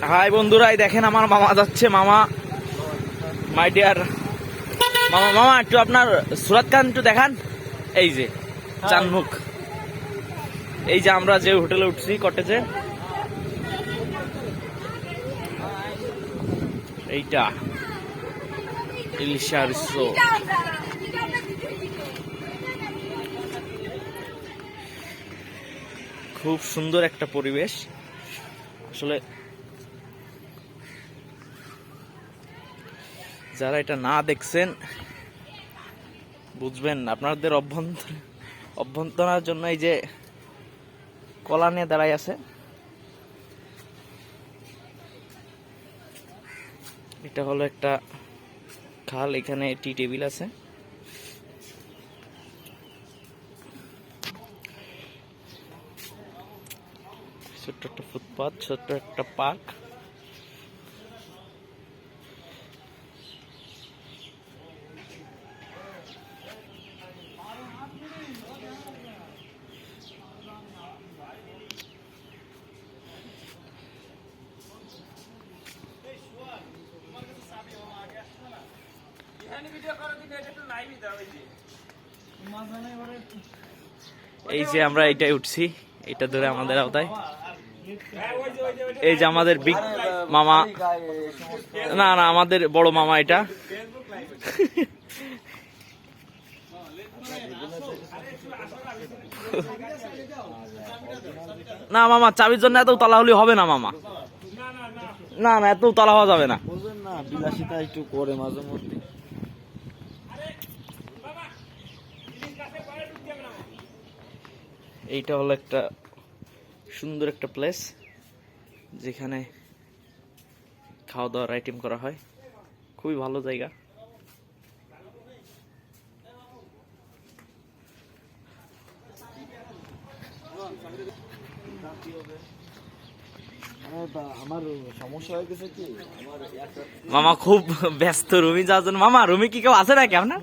High বন্ধুরা, দেখেন আমার মামা যাচ্ছে। মামা, মাই ডিয়ার মামা, মামা একটু আপনার সুরাত খান একটু দেখান। এই যে চানমুখ, এই যে আমরা যে হোটেলে উঠছি কটেজে, এইটা ইলিশা রিসোর্ট। খুব সুন্দর একটা পরিবেশ আসলে। যারা এটা না দেখছেন বুঝবেন। আপনাদের অভ্যন্তরের জন্য এই যে কলা নিয়ে দাঁড়াই আছে, এটা হলো একটা খাল। এখানে টি টেবিল আছে, ছোট্ট একটা ফুটপাথ, ছোট্ট একটা পার্ক। এই যে আমরা এইটাই উঠছি, এটা ধরে আমাদের আওতায়। এই যে আমাদের বিগ মামা, না না আমাদের বড় মামা এটা। না মামা, চাবির জন্য এত তলা হলে হবে না মামা। না না, এত তলা হওয়া যাবে না। বিলাসিতা একটু করে মাঝে মধ্যে। এইটা হলো একটা সুন্দর একটা প্লেস, যেখানে খাওয়া দাওয়ার আইটেম করা হয়। খুবই ভালো জায়গা। আমার সমস্যা হয়ে গেছে কি, মামা খুব ব্যস্ত রুমি যাওয়ার জন্য। মামা রুমি কি কেউ আছে নাকি আপনার?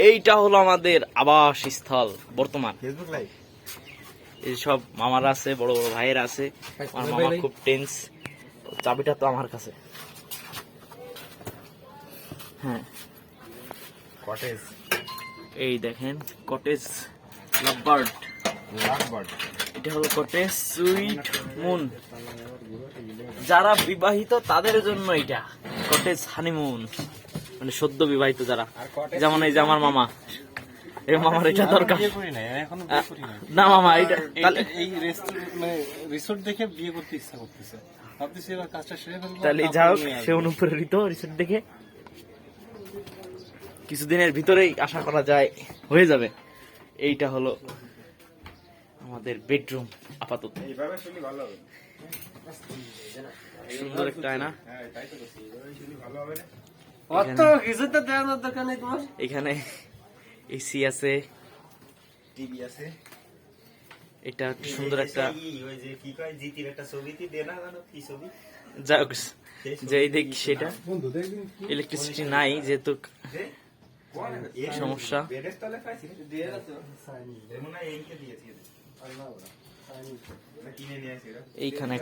এইটা হলো আমাদের আবাস স্থল বর্তমান। এই সব মামারা আছে, বড় বড় ভাইয়ের আছে। আমার মামা খুব টেন্স, চাবিটা তো আমার কাছে। হ্যাঁ, কটেজ। এই দেখেন কটেজ লাভবার্ড। এটা হলো কটেজ সুইট মুন। যারা বিবাহিত তাদের জন্য এটা কটেজ হানিমুন, মানে সদ্য বিবাহিত যারা। যেমন এই যে আমার মামা, এই মামার এটা দরকার না মামা। এটা এই রিসোর্ট দেখে বিয়ে করতে ইচ্ছা করতেছে, ভাবতেছি এবার কাজটা সেরে ফেলবো। তাহলে যাও, সে অনুপ্রেরিত রিসোর্ট দেখে কিছুদিনের ভিতরেই আশা করা যায় হয়ে যাবে। এইটা হলো আমাদের বেডরুম আপাতত। সুন্দর একটা আয়না। এখানে এসি আছে, টিভি আছে। এটা সুন্দর একটা যাক যেই দেখ সেটা। ইলেকট্রিসিটি নাই যেহেতু সমস্যা। এইখানে